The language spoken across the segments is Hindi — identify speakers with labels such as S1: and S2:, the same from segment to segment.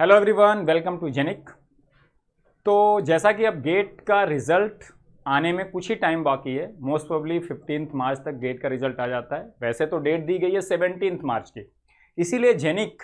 S1: Hello everyone, welcome to Genic. तो जैसा कि अब गेट का रिज़ल्ट आने में कुछ ही टाइम बाकी है, मोस्ट प्रोबेबली 15 मार्च तक गेट का रिज़ल्ट आ जाता है। वैसे तो डेट दी गई है 17 मार्च की। इसीलिए जेनिक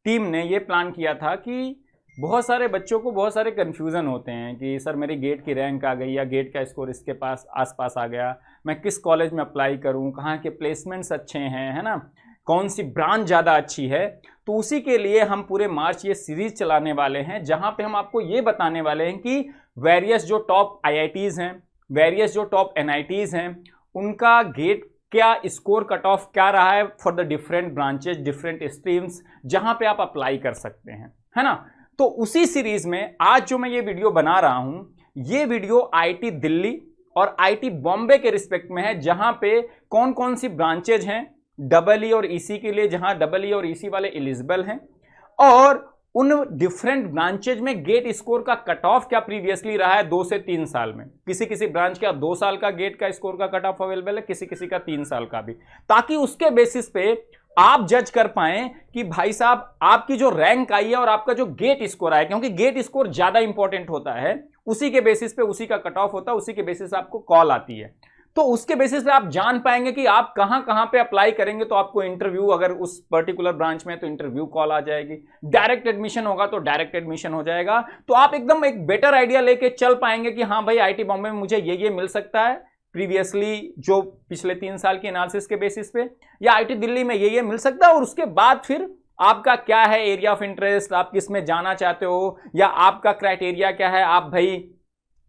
S1: टीम ने ये प्लान किया था कि बहुत सारे बच्चों को बहुत सारे कन्फ्यूज़न होते हैं कि सर मेरी गेट की रैंक आ गई या गेट का स्कोर इसके पास आसपास आ गया, मैं किस कॉलेज में अप्लाई करूं, कहाँ के प्लेसमेंट्स अच्छे हैं, है ना, कौन सी ब्रांच ज़्यादा अच्छी है। तो उसी के लिए हम पूरे मार्च ये सीरीज चलाने वाले हैं, जहां पे हम आपको ये बताने वाले हैं कि वेरियस जो टॉप आईआईटीज़ हैं, वेरियस जो टॉप एनआईटीज़ हैं, उनका गेट क्या स्कोर कट ऑफ क्या रहा है for the different branches, different streams जहां पे आप अप्लाई कर सकते हैं, है ना। तो उसी सीरीज में आज जो मैं ये वीडियो बना रहा हूं, ये वीडियो आईआईटी दिल्ली और आईआईटी बॉम्बे के रिस्पेक्ट में है, जहां पे कौन कौन सी ब्रांचेज हैं डबल ई और ईसी के लिए, जहां डबल ई और ईसी वाले एलिजिबल हैं, और उन डिफरेंट ब्रांचेज में गेट स्कोर का कट ऑफ क्या प्रीवियसली रहा है 2 से 3 साल में। किसी किसी ब्रांच का 2 साल का गेट का स्कोर का कट ऑफ अवेलेबल है, किसी किसी का 3 साल का भी, ताकि उसके बेसिस पे आप जज कर पाएं कि भाई साहब आपकी जो रैंक आई है और आपका जो गेट स्कोर आया, क्योंकि गेट स्कोर ज्यादा इंपॉर्टेंट होता है, उसी के बेसिस पे उसी का कट ऑफ होता है, उसी के बेसिस पे आपको कॉल आती है। तो उसके बेसिस पे आप जान पाएंगे कि आप कहां कहां पे अप्लाई करेंगे। तो आपको इंटरव्यू, अगर उस पर्टिकुलर ब्रांच में तो इंटरव्यू कॉल आ जाएगी, डायरेक्ट एडमिशन होगा तो डायरेक्ट एडमिशन हो जाएगा। तो आप एकदम एक बेटर आइडिया लेके चल पाएंगे कि हाँ भाई आईआईटी बॉम्बे में मुझे ये मिल सकता है प्रीवियसली, जो पिछले 3 साल की एनालिसिस के बेसिस पे, या आईआईटी दिल्ली में ये मिल सकता है। और उसके बाद फिर आपका क्या है एरिया ऑफ इंटरेस्ट, आप किस में जाना चाहते हो, या आपका क्राइटेरिया क्या है, आप भाई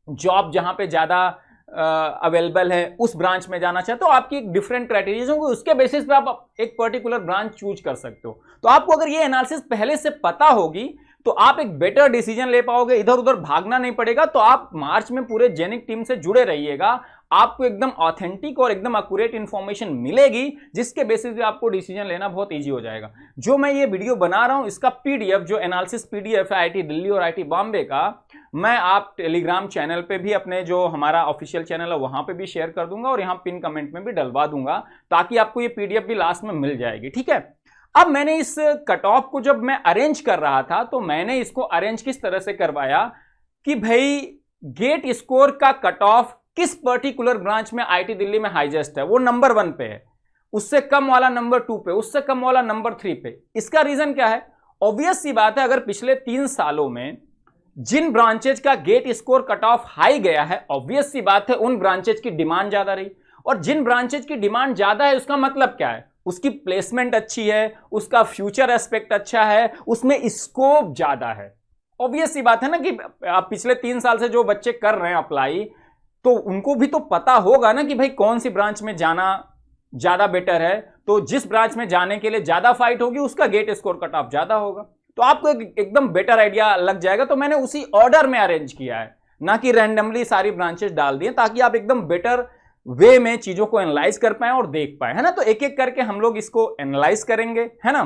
S1: जॉब जहां पे ज्यादा अवेलेबल है उस ब्रांच में जाना चाहते हो, आपकी एक डिफरेंट क्राइटेरिया होंगे, उसके बेसिस पे आप एक पर्टिकुलर ब्रांच चूज कर सकते हो। तो आपको अगर ये एनालिसिस पहले से पता होगी तो आप एक बेटर डिसीजन ले पाओगे, इधर उधर भागना नहीं पड़ेगा। तो आप मार्च में पूरे जेनिक टीम से जुड़े रहिएगा, आपको एकदम ऑथेंटिक और एकदम एक्यूरेट इंफॉर्मेशन मिलेगी, जिसके बेसिस पे आपको डिसीजन लेना बहुत इजी हो जाएगा। जो मैं ये वीडियो बना रहा हूं, इसका पीडीएफ, जो एनालिसिस पीडीएफ है आईआईटी दिल्ली और आईआईटी बॉम्बे का, मैं आप टेलीग्राम चैनल पे भी, अपने जो हमारा ऑफिशियल चैनल है वहां पे भी शेयर कर दूंगा, और यहां पिन कमेंट में भी डलवा दूंगा, ताकि आपको ये पीडीएफ भी लास्ट में मिल जाएगी, ठीक है। अब मैंने इस कट ऑफ को जब मैं अरेंज कर रहा था, तो मैंने इसको अरेंज किस तरह से करवाया कि भाई गेट स्कोर का कट ऑफ किस पर्टिकुलर ब्रांच में आईआईटी दिल्ली में हाईएस्ट है, वो नंबर 1 पे है, उससे कम वाला नंबर 2 पे, उससे कम वाला नंबर 3 पे। इसका रीजन क्या है? ऑब्वियस सी बात है, अगर पिछले 3 सालों में जिन ब्रांचेज का GATE score cut off high गया है, ऑब्वियस सी बात है उन ब्रांचेज की डिमांड ज्यादा रही। और जिन ब्रांचेज की डिमांड ज्यादा है, उसका मतलब क्या है? उसकी प्लेसमेंट अच्छी है, उसका फ्यूचर एस्पेक्ट अच्छा है, उसमें स्कोप ज्यादा है। ऑब्वियस सी बात है ना कि आप पिछले 3 साल से जो बच्चे कर रहे हैं अप्लाई, तो उनको भी तो पता होगा ना कि भाई कौन सी ब्रांच में जाना ज्यादा बेटर है। तो जिस ब्रांच में जाने के लिए ज्यादा फाइट होगी, उसका गेट स्कोर कट ऑफ ज्यादा होगा। तो आपको एकदम बेटर आइडिया लग जाएगा। तो मैंने उसी ऑर्डर में अरेंज किया है, ना कि रैंडमली सारी ब्रांचेस डाल दिए, ताकि आप एकदम बेटर वे में चीजों को एनालाइज कर पाए और देख पाए, है ना। तो एक एक करके हम लोग इसको एनालाइज करेंगे, है ना,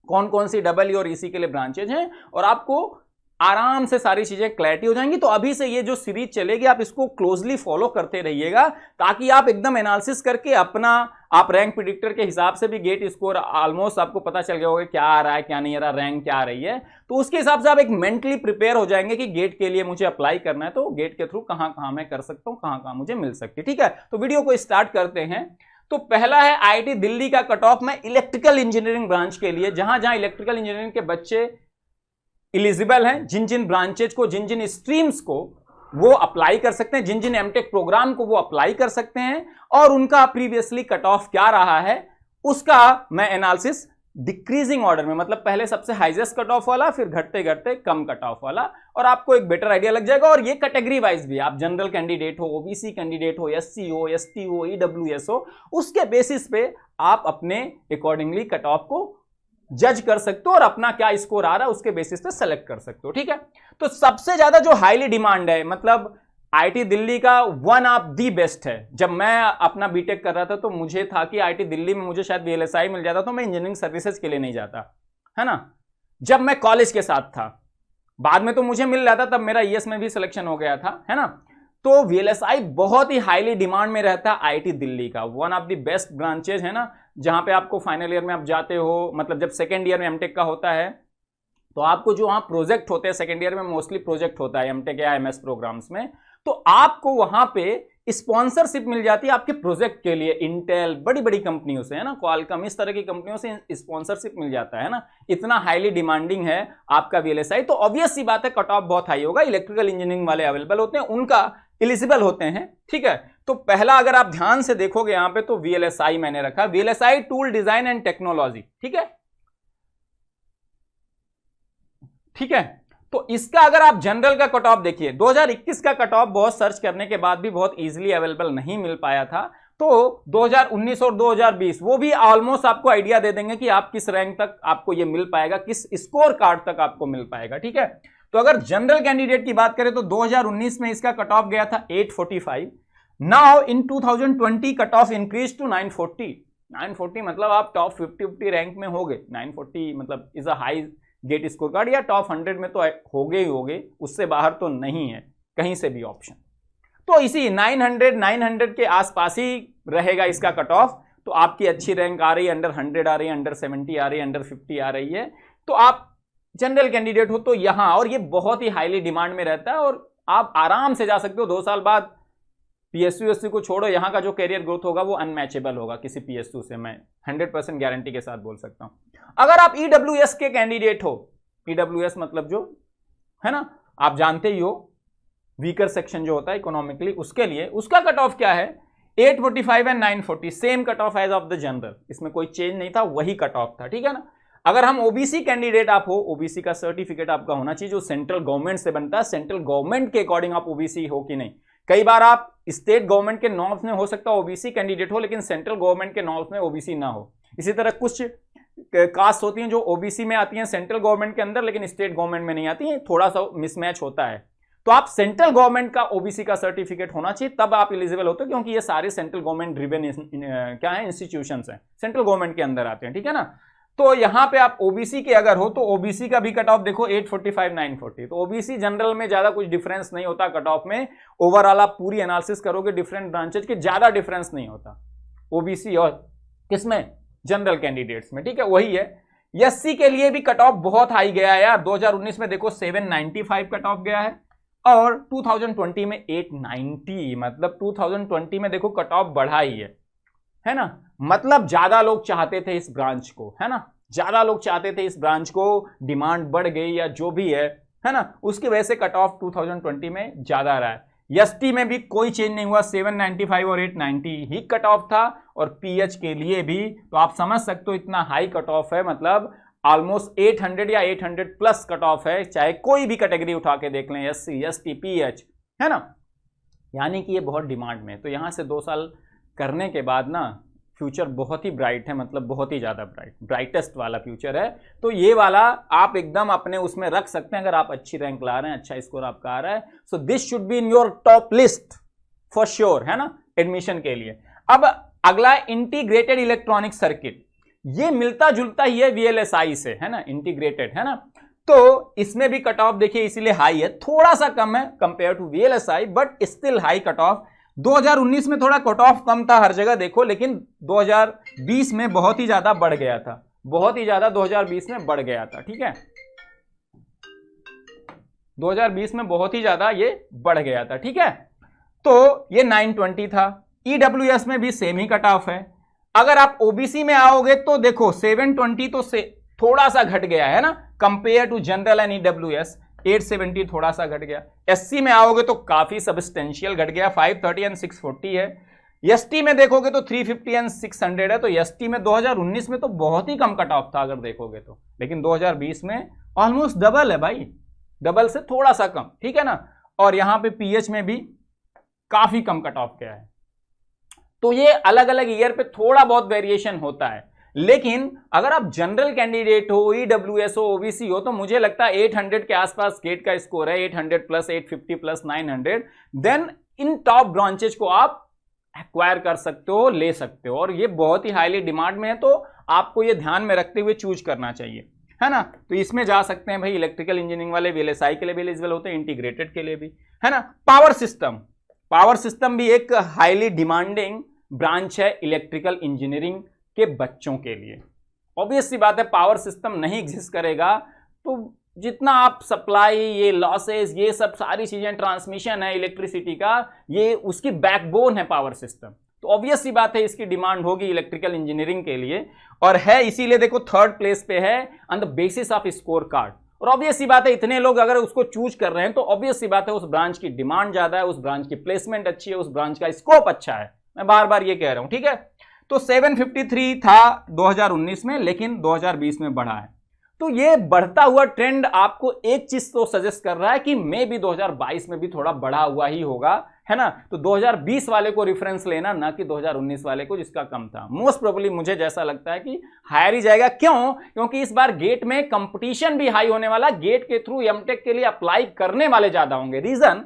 S1: कौन कौन सी डबल ई और ईसी के लिए ब्रांचेज हैं, और आपको आराम से सारी चीजें क्लैरिटी हो जाएंगी। तो अभी से ये जो सीरीज चलेगी, आप इसको क्लोजली फॉलो करते रहिएगा, ताकि आप एकदम एनालिसिस करके अपना, आप रैंक प्रिडिक्टर के हिसाब से भी गेट स्कोर ऑलमोस्ट आपको पता चल गया होगा क्या आ रहा है क्या नहीं आ रहा, रैंक क्या आ रही है। तो उसके हिसाब से आप एक मेंटली प्रिपेयर हो जाएंगे कि गेट के लिए मुझे अप्लाई करना है, तो गेट के थ्रू कहां कहां मैं कर सकता हूं, कहां कहां मुझे मिल सकती है, ठीक है। तो वीडियो को स्टार्ट करते हैं। तो पहला है आईआईटी दिल्ली का कट ऑफ में इलेक्ट्रिकल इंजीनियरिंग ब्रांच के लिए, जहां जहां इलेक्ट्रिकल इंजीनियरिंग के बच्चे एलिजिबल हैं, जिन जिन ब्रांचेज को, जिन जिन स्ट्रीम्स को वो अप्लाई कर सकते हैं, जिन जिन एमटेक प्रोग्राम को वो अप्लाई कर सकते हैं, और उनका प्रीवियसली कट ऑफ क्या रहा है, उसका मैं एनालिसिस डिक्रीजिंग ऑर्डर में, मतलब पहले सबसे हाईएस्ट कट ऑफ वाला, फिर घटते घटते कम कट ऑफ वाला, और आपको एक बेटर आइडिया लग जाएगा। और ये कैटेगरी वाइज भी, आप जनरल कैंडिडेट हो, ओबीसी कैंडिडेट हो, एससी हो, एसटी हो, ईडब्ल्यूएस हो, उसके बेसिस पे आप अपने अकॉर्डिंगली कट ऑफ को जज कर सकते हो, और अपना क्या स्कोर आ रहा है उसके बेसिस पे सेलेक्ट कर सकते हो, ठीक है। तो सबसे ज्यादा जो हाईली डिमांड है, मतलब आईआईटी दिल्ली का वन ऑफ दी बेस्ट है। जब मैं अपना बीटेक कर रहा था, तो मुझे था कि आईआईटी दिल्ली में मुझे शायद वीएलएसआई मिल जाता, तो मैं इंजीनियरिंग सर्विसेज के लिए नहीं जाता, है ना, जब मैं कॉलेज के साथ था। बाद में तो मुझे मिल जाता, तब मेरा ईएस में भी सिलेक्शन हो गया था, है ना। तो वीएलएसआई बहुत ही हाईली डिमांड में रहता है आईआईटी दिल्ली का, one of the best branches है ना, जहां पे आपको फाइनल ईयर में आप जाते हो, मतलब जब सेकेंड ईयर में एमटेक का होता है, तो आपको जो वहां प्रोजेक्ट होते हैं, सेकेंड ईयर में मोस्टली प्रोजेक्ट होता है एमटेक या एमएस प्रोग्राम्स में, तो आपको वहां पे स्पॉन्सरशिप मिल जाती है आपके प्रोजेक्ट के लिए। इंटेल, बड़ी बड़ी कंपनियों से, है ना, क्वालकॉम, इस तरह की कंपनियों से स्पॉन्सरशिप मिल जाता है ना। इतना हाईली डिमांडिंग है आपका वीएलएसआई, तो ऑब्वियस सी बात है कट ऑफ बहुत हाई होगा। इलेक्ट्रिकल इंजीनियरिंग वाले अवेलेबल होते हैं, उनका एलिजिबल होते हैं, ठीक है। तो पहला अगर आप ध्यान से देखोगे यहां पे, तो वीएलएसआई मैंने रखा, VLSI tool design and technology, ठीक है, ठीक है। तो इसका अगर आप जनरल का कट ऑफ देखिए, 2021 का कट ऑफ बहुत सर्च करने के बाद भी बहुत इजीली अवेलेबल नहीं मिल पाया था। तो 2019 और 2020 वो भी ऑलमोस्ट आपको आइडिया दे देंगे कि आप किस रैंक तक आपको ये मिल पाएगा, किस स्कोर कार्ड तक आपको मिल पाएगा, ठीक है। तो अगर जनरल कैंडिडेट की बात करें तो 2019 में इसका कट ऑफ गया था 845। Now in 2020 cut off increase to 940। 940 मतलब आप टॉप 50 रैंक में हो गए। 940 मतलब is a high GATE score card, या टॉप 100 में तो हो गए, उससे बाहर तो नहीं है कहीं से भी ऑप्शन। तो इसी 900 के आसपास ही रहेगा इसका कट ऑफ। तो आपकी अच्छी रैंक आ रही है, अंडर 100 आ रही है, अंडर 70 आ रही है, अंडर 50 आ रही है, तो आप जनरल कैंडिडेट हो तो यहां, और ये बहुत ही हाईली डिमांड में रहता है और आप आराम से जा सकते हो। 2 साल बाद पीएसयू को छोड़ो, यहां का जो कैरियर ग्रोथ होगा वो अनमैचेबल होगा किसी पीएसयू से, मैं 100% गारंटी के साथ बोल सकता हूं। अगर आप ईडब्ल्यूएस के कैंडिडेट हो, ईडब्ल्यूएस मतलब जो है ना, आप जानते ही हो, वीकर सेक्शन जो होता है इकोनॉमिकली, उसके लिए उसका कट ऑफ क्या है, 845 and 940, same cut off as of the general, इसमें कोई चेंज नहीं था, वही कट ऑफ था, ठीक है ना। अगर हम ओबीसी कैंडिडेट आप हो, ओबीसी का सर्टिफिकेट आपका होना चाहिए जो सेंट्रल गवर्नमेंट से बनता है, सेंट्रल गवर्नमेंट के अकॉर्डिंग आप ओबीसी हो कि नहीं। कई बार आप स्टेट गवर्नमेंट के नॉर्म्स में हो सकता है ओबीसी कैंडिडेट हो, लेकिन सेंट्रल गवर्नमेंट के नॉर्म्स में ओबीसी ना हो। इसी तरह कुछ कास्ट होती हैं जो ओबीसी में आती हैं सेंट्रल गवर्नमेंट के अंदर, लेकिन स्टेट गवर्नमेंट में नहीं आती हैं, थोड़ा सा मिसमैच होता है। तो आप सेंट्रल गवर्नमेंट का ओबीसी का सर्टिफिकेट होना चाहिए, तब आप एलिजिबल होते हो, क्योंकि ये सारे सेंट्रल गवर्नमेंट ड्रिवन क्या है, इंस्टीट्यूशंस हैं, सेंट्रल गवर्नमेंट के अंदर आते हैं, ठीक है ना। तो यहां पे आप ओबीसी के अगर हो तो ओबीसी का भी कट ऑफ देखो 845 940। तो ओबीसी जनरल में ज्यादा कुछ डिफरेंस नहीं होता कट ऑफ में। ओवरऑल आप पूरी एनालिसिस करोगे डिफरेंट ब्रांचेज के, ज्यादा डिफरेंस नहीं होता ओबीसी और किसमें, जनरल कैंडिडेट्स में, ठीक है, वही है। एससी के लिए भी कट ऑफ बहुत हाई गया है यार। 2019 में देखो 795 कट ऑफ गया है और 2020 में 890, मतलब 2020 में देखो कट ऑफ बढ़ा ही है ना। मतलब ज्यादा लोग चाहते थे इस ब्रांच को, है ना, ज्यादा लोग चाहते थे इस ब्रांच को, डिमांड बढ़ गई या जो भी है ना, उसकी वजह से कट ऑफ 2020 में ज्यादा रहा है। एसटी में भी कोई चेंज नहीं हुआ, 795 और 890 ही कट ऑफ था, और पीएच के लिए भी तो आप समझ सकते हो इतना हाई कट ऑफ है, मतलब ऑलमोस्ट 800 या 800 प्लस कट ऑफ है, चाहे कोई भी कैटेगरी उठा के देख लें, एससी एसटी पीएच, है ना, यानी कि ये बहुत डिमांड में है। तो यहां से 2 साल करने के बाद ना फ्यूचर बहुत ही ब्राइट है, मतलब बहुत ही ज़्यादा ब्राइटेस्ट वाला फ्यूचर है। तो ये वाला आप एकदम अपने उसमें रख सकते हैं अगर आप अच्छी रैंक ला रहे हैं, अच्छा स्कोर आपका आ रहा है। So this should be in your top list for sure, है ना, एडमिशन के लिए। अब अगला इंटीग्रेटेड इलेक्ट्रॉनिक सर्किट, ये मिलता जुलता ही है वीएलएसआई से, है ना, इंटीग्रेटेड, है ना। तो इसमें भी कट ऑफ देखिए इसीलिए हाई है, थोड़ा सा कम है compare to VLSI, but still high cut off. 2019 में थोड़ा कट ऑफ कम था हर जगह देखो, लेकिन 2020 में बहुत ही ज्यादा बढ़ गया था, बहुत ही ज्यादा 2020 में बढ़ गया था, ठीक है, 2020 में बहुत ही ज्यादा ये बढ़ गया था, ठीक है। तो ये 920 था। ईडब्ल्यूएस में भी सेम ही कट ऑफ है। अगर आप ओबीसी में आओगे तो देखो 720 तो से थोड़ा सा घट गया है ना, compare to general and EWS 870 थोड़ा सा घट गया। एससी में आओगे तो काफी सब्सटेंशियल घट गया, 530 एंड 640 है। एसटी में देखोगे तो 350 एंड 600 है। तो एसटी में 2019 में तो बहुत ही कम कट ऑफ था अगर देखोगे तो, लेकिन 2020 में ऑलमोस्ट डबल है भाई, डबल से थोड़ा सा कम, ठीक है ना। और यहां पे पीएच में भी काफी कम कट ऑफ गया है। तो ये अलग अलग ईयर पे थोड़ा बहुत वेरिएशन होता है, लेकिन अगर आप जनरल कैंडिडेट हो, ईडब्ल्यूएस हो, ओबीसी हो, तो मुझे लगता है 800 के आसपास गेट का स्कोर है, 800 plus 850 plus 900, then in top branches को आप एक्वायर कर सकते हो, ले सकते हो, और ये बहुत ही हाईली डिमांड में है। तो आपको ये ध्यान में रखते हुए चूज करना चाहिए, है ना। तो इसमें जा सकते हैं भाई, इलेक्ट्रिकल इंजीनियरिंग वाले वीएलएसआई के लिए भी एलिजिबल होते हैं, इंटीग्रेटेड के लिए भी, है ना। पावर सिस्टम भी एक हाईली डिमांडिंग ब्रांच है इलेक्ट्रिकल इंजीनियरिंग के बच्चों के लिए। ऑब्वियस सी बात है, पावर सिस्टम नहीं एग्जिस्ट करेगा तो जितना आप सप्लाई, ये लॉसेस, ये सब सारी चीजें, ट्रांसमिशन है इलेक्ट्रिसिटी का, ये उसकी बैकबोन है पावर सिस्टम। तो ऑब्वियस सी बात है इसकी डिमांड होगी इलेक्ट्रिकल इंजीनियरिंग के लिए, और है इसीलिए देखो थर्ड प्लेस पे है on the basis off score card. और ऑब्वियस सी बात है इतने लोग अगर उसको चूज कर रहे हैं तो ऑब्वियस सी बात है उस ब्रांच की डिमांड ज्यादा है, उस ब्रांच की प्लेसमेंट अच्छी है, उस ब्रांच का स्कोप अच्छा है। मैं बार बार ये कह रहा हूं, ठीक है। तो 753 था 2019 में, लेकिन 2020 में बढ़ा है। तो ये बढ़ता हुआ ट्रेंड आपको एक चीज तो सजेस्ट कर रहा है कि मे भी 2022 में भी थोड़ा बढ़ा हुआ ही होगा, है ना। तो 2020 वाले को रेफरेंस लेना, ना कि 2019 वाले को जिसका कम था। मोस्ट प्रोबेबली मुझे जैसा लगता है कि हायर ही जाएगा। क्यों? क्योंकि इस बार गेट में कंपटीशन भी हाई होने वाला, गेट के थ्रू एमटेक के लिए अप्लाई करने वाले ज्यादा होंगे। रीजन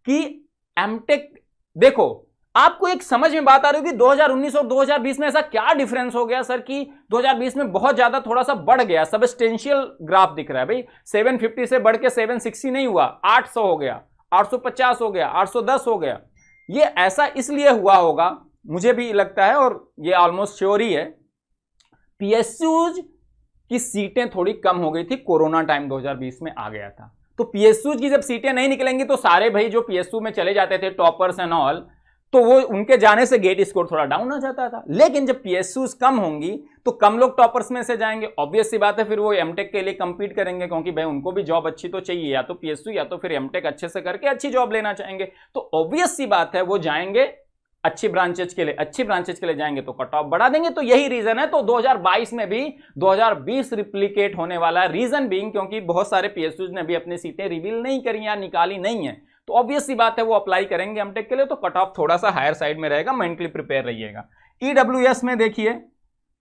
S1: कि एमटेक, देखो आपको एक समझ में बात आ रही होगी 2019 और 2020 में ऐसा क्या डिफरेंस हो गया सर कि 2020 में बहुत ज्यादा थोड़ा सा बढ़ गया, सबस्टेंशियल ग्राफ दिख रहा है भाई। 750 से बढ़ के 760 नहीं हुआ, 800 हो गया, 850 हो गया, 810 हो गया। ये ऐसा इसलिए हुआ होगा, मुझे भी लगता है और ये ऑलमोस्ट श्योर ही है, पीएसयूज की सीटें थोड़ी कम हो गई थी, कोरोना टाइम 2020 में आ गया था। तो पीएसयूज की जब सीटें नहीं निकलेंगी तो सारे भाई जो पीएसयू में चले जाते थे टॉपर्स एंड ऑल, तो वो उनके जाने से गेट स्कोर थोड़ा डाउन हो जाता था। लेकिन जब पीएसयूज कम होंगी तो कम लोग टॉपर्स में से जाएंगे, ऑब्वियस सी बात है फिर वो एमटेक के लिए कंपीट करेंगे, क्योंकि भाई उनको भी जॉब अच्छी तो चाहिए, या तो पीएसयू या तो फिर एमटेक अच्छे से करके अच्छी जॉब लेना चाहेंगे। तो ऑब्वियस सी बात है वो जाएंगे अच्छी ब्रांचेज के लिए, अच्छी ब्रांचेज के लिए जाएंगे तो कट ऑफ बढ़ा देंगे। तो यही रीजन है। तो 2022 में भी 2020 रिप्लिकेट होने वाला है। रीजन बीइंग क्योंकि बहुत सारे पीएसयूज ने भी अपनी सीटें रिवील नहीं करी या निकाली नहीं है, तो ऑब्वियस सी बात है वो अप्लाई करेंगे एमटेक के लिए, तो कट ऑफ थोड़ा सा हायर साइड में रहेगा, मेंटली प्रिपेयर रहिएगा। ईडब्ल्यूएस में देखिए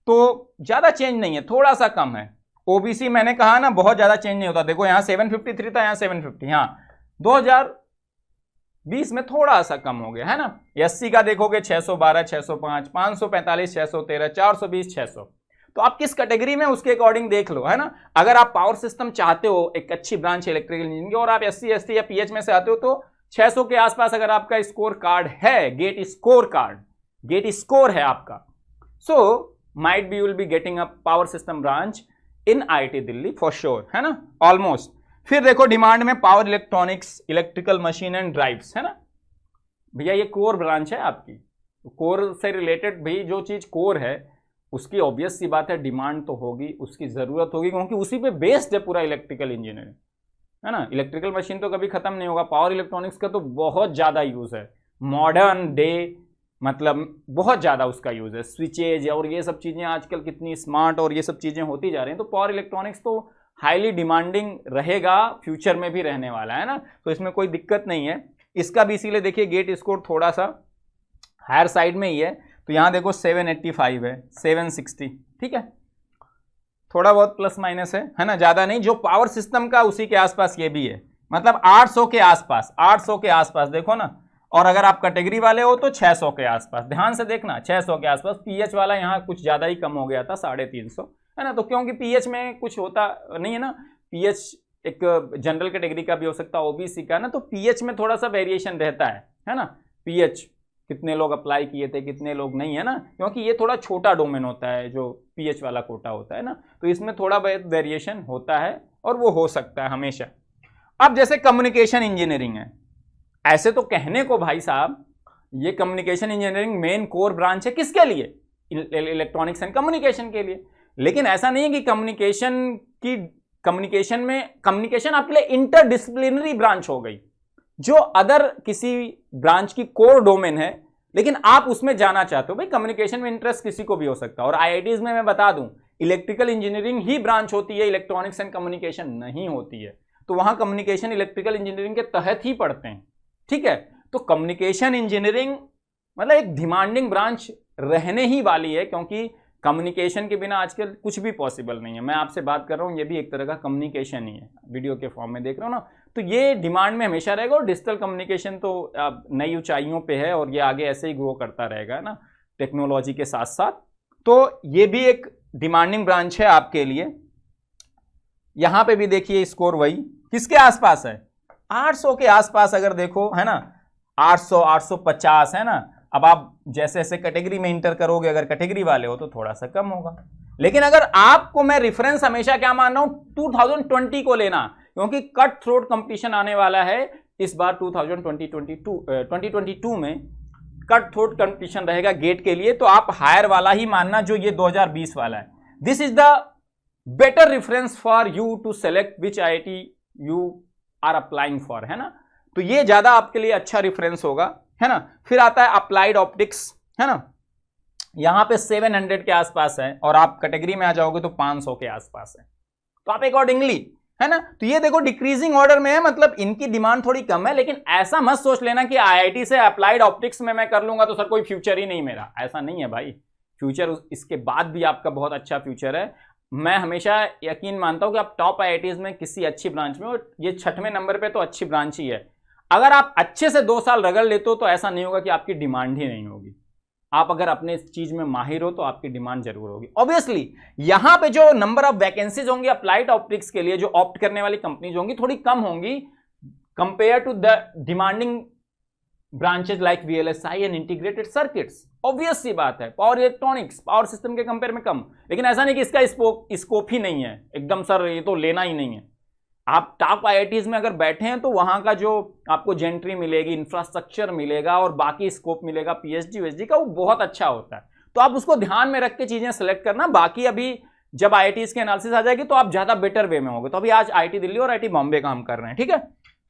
S1: तो ज्यादा चेंज नहीं है, थोड़ा सा कम है। ओबीसी मैंने कहा ना बहुत ज्यादा चेंज नहीं होता, देखो यहां 753 था, यहां 750, हाँ 2020 में थोड़ा सा कम हो गया है ना। एससी का देखोगे 612, 605, 545, 613, 420, 600। तो आप किस कैटेगरी में उसके अकॉर्डिंग देख लो, है ना। अगर आप पावर सिस्टम चाहते हो, एक अच्छी ब्रांच इलेक्ट्रिकल इंजीनियरिंग, और आप एससी एसटी या पीएच में से आते हो, तो 600 के आसपास अगर आपका स्कोर कार्ड है, GATE score card, GATE score है आपका, so might be you will be getting a power system branch in IIT Delhi for sure, है ना, ऑलमोस्ट। फिर देखो डिमांड में power electronics, electrical machine and drives, है ना भैया, ये कोर ब्रांच है आपकी। कोर से रिलेटेड भी जो चीज कोर है उसकी ऑब्वियस सी बात है डिमांड तो होगी, उसकी जरूरत होगी, क्योंकि उसी पे बेस्ड है पूरा इलेक्ट्रिकल इंजीनियरिंग, है ना। इलेक्ट्रिकल मशीन तो कभी खत्म नहीं होगा, पावर इलेक्ट्रॉनिक्स का तो बहुत ज्यादा यूज है, मॉडर्न डे मतलब बहुत ज्यादा उसका यूज है। स्विचेज और ये सब चीजें आजकल कितनी स्मार्ट और ये सब चीजें होती जा रही हैं, तो पावर इलेक्ट्रॉनिक्स तो हाईली डिमांडिंग रहेगा, फ्यूचर में भी रहने वाला है ना, तो इसमें कोई दिक्कत नहीं है। इसका भी इसीलिए देखिए गेट स्कोर थोड़ा सा हायर साइड में ही है, तो यहां देखो 785 है, 760, ठीक है, थोड़ा बहुत प्लस माइनस है ना, ज्यादा नहीं। जो पावर सिस्टम का उसी के आसपास ये भी है, मतलब 800 के आसपास, 800 के आसपास देखो ना। और अगर आप कैटेगरी वाले हो तो 600 के आसपास, ध्यान से देखना 600 के आसपास। पीएच वाला यहाँ कुछ ज्यादा ही कम हो गया था, 350, है ना। तो क्योंकि पीएच में कुछ होता नहीं है ना, पीएच एक जनरल कैटेगरी का भी हो सकता है, ओबीसी का ना, तो पीएच में थोड़ा सा वेरिएशन रहता है ना। पीएच कितने लोग अप्लाई किए थे, कितने लोग नहीं, है ना, क्योंकि ये थोड़ा छोटा डोमेन होता है जो पीएच वाला कोटा होता है ना, तो इसमें थोड़ा बहुत वेरिएशन होता है और वो हो सकता है हमेशा। अब जैसे कम्युनिकेशन इंजीनियरिंग है, ऐसे तो कहने को भाई साहब ये communication engineering main core branch है किसके लिए, इलेक्ट्रॉनिक्स एंड कम्युनिकेशन के लिए। लेकिन ऐसा नहीं है कि कम्युनिकेशन आपके लिए इंटरडिसिप्लिनरी ब्रांच हो गई, जो अदर किसी ब्रांच की कोर डोमेन है लेकिन आप उसमें जाना चाहते हो। भाई कम्युनिकेशन में इंटरेस्ट किसी को भी हो सकता है, और आईआईटीज में मैं बता दूं इलेक्ट्रिकल इंजीनियरिंग ही ब्रांच होती है, इलेक्ट्रॉनिक्स एंड कम्युनिकेशन नहीं होती है, तो वहां कम्युनिकेशन इलेक्ट्रिकल इंजीनियरिंग के तहत ही पढ़ते हैं, ठीक है। तो कम्युनिकेशन इंजीनियरिंग मतलब एक डिमांडिंग ब्रांच रहने ही वाली है, क्योंकि कम्युनिकेशन के बिना आजकल कुछ भी पॉसिबल नहीं है। मैं आपसे बात कर रहा हूँ, ये भी एक तरह का कम्युनिकेशन ही है, वीडियो के फॉर्म में देख रहे हो ना, तो ये डिमांड में हमेशा रहेगा। और डिजिटल कम्युनिकेशन तो नई ऊंचाइयों पे है और ये आगे ऐसे ही ग्रो करता रहेगा ना टेक्नोलॉजी के साथ साथ। तो ये भी एक डिमांडिंग ब्रांच है आपके लिए। यहां पे भी देखिए स्कोर वही किसके आसपास है, 800 के आसपास अगर देखो, है ना, 800, 850, है ना, अब आप जैसे जैसे कैटेगरी में इंटर करोगे, अगर कैटेगरी वाले हो तो थोड़ा सा कम होगा। लेकिन अगर आपको मैं रेफरेंस हमेशा क्या मान रहा हूं, 2020 को लेना, क्योंकि कट थ्रोट कंपटीशन आने वाला है इस बार 2022 में कट थ्रोट कंपटीशन रहेगा गेट के लिए, तो आप हायर वाला ही मानना जो ये 2020 वाला है। This is the better reference for you to select which IIT you are applying for, है ना। तो ये ज्यादा आपके लिए अच्छा रेफरेंस होगा, है ना। फिर आता है अप्लाइड ऑप्टिक्स, है ना, यहां पे 700 के आसपास है, और आप कैटेगरी में आ जाओगे तो 500 के आसपास है। तो आप अकॉर्डिंगली, है ना, तो ये देखो डिक्रीजिंग ऑर्डर में है, मतलब इनकी डिमांड थोड़ी कम है। लेकिन ऐसा मत सोच लेना कि IIT से अप्लाइड ऑप्टिक्स में मैं कर लूंगा तो सर कोई फ्यूचर ही नहीं मेरा, ऐसा नहीं है भाई। फ्यूचर इसके बाद भी आपका बहुत अच्छा फ्यूचर है। मैं हमेशा यकीन मानता हूं कि आप टॉप IITs में किसी अच्छी ब्रांच में, और ये 6वें नंबर पे तो अच्छी ब्रांच ही है। अगर आप अच्छे से 2 साल रगड़ लेते हो तो ऐसा नहीं होगा कि आपकी डिमांड ही नहीं होगी। आप अगर अपने इस चीज में माहिर हो तो आपकी डिमांड जरूर होगी। ऑब्वियसली यहां पे जो नंबर ऑफ वैकेंसीज होंगी अप्लाइड ऑप्टिक्स के लिए, जो ऑप्ट करने वाली कंपनीज होंगी, थोड़ी कम होंगी compare to the demanding branches like VLSI and integrated circuits. Obvious सी बात है, पावर इलेक्ट्रॉनिक्स पावर सिस्टम के कंपेयर में कम। लेकिन ऐसा नहीं कि इसका स्कोप ही नहीं है एकदम, सर ये तो लेना ही नहीं है। आप टॉप IITs में अगर बैठे हैं तो वहां का जो आपको जेंट्री मिलेगी, इंफ्रास्ट्रक्चर मिलेगा और बाकी स्कोप मिलेगा PhD VSD का, वो बहुत अच्छा होता है। तो आप उसको ध्यान में रख के चीजें सेलेक्ट करना। बाकी अभी जब IITs की एनालिसिस आ जाएगी तो आप ज्यादा बेटर वे में होगे। तो अभी आज IIT दिल्ली और IIT बॉम्बे काम कर रहे हैं, ठीक है।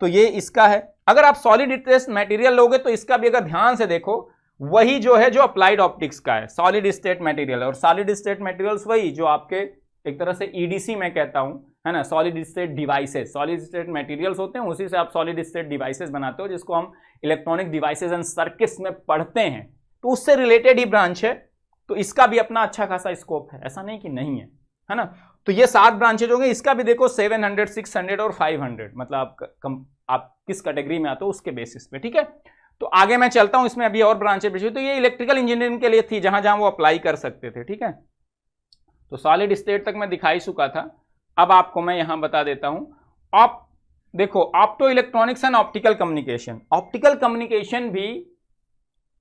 S1: तो ये इसका है। अगर आप सॉलिड स्टेट मटेरियल लोगे तो इसका भी अगर ध्यान से देखो, वही जो है जो अप्लाइड ऑप्टिक्स का है, सॉलिड स्टेट मटेरियल। और सॉलिड स्टेट मटेरियल्स वही जो आपके एक तरह से EDC मैं कहता हूं, है ना, solid state devices. Solid state materials होते हैं, उसी से आप सॉलिड स्टेट डिवाइसेस बनाते हो, जिसको हम इलेक्ट्रॉनिक डिवाइसेस एंड सर्किट्स में पढ़ते हैं। तो उससे रिलेटेड ही ब्रांच है। तो इसका भी अपना अच्छा खासा स्कोप है, ऐसा नहीं कि नहीं है ना। तो ये 7 ब्रांचेज होंगे। इसका भी देखो 700, 600 और 500, मतलब आप किस कैटेगरी में आते हो उसके बेसिस पे, ठीक है। तो आगे मैं चलता हूं, इसमें अभी और ब्रांचेज बची। तो ये इलेक्ट्रिकल इंजीनियरिंग के लिए थी, जहां जहां वो अप्लाई कर सकते थे, ठीक है। तो सॉलिड स्टेट तक मैं दिखाई चुका था। अब आपको मैं यहां बता देता हूं। आप देखो opto electronics and optical communication. Optical communication भी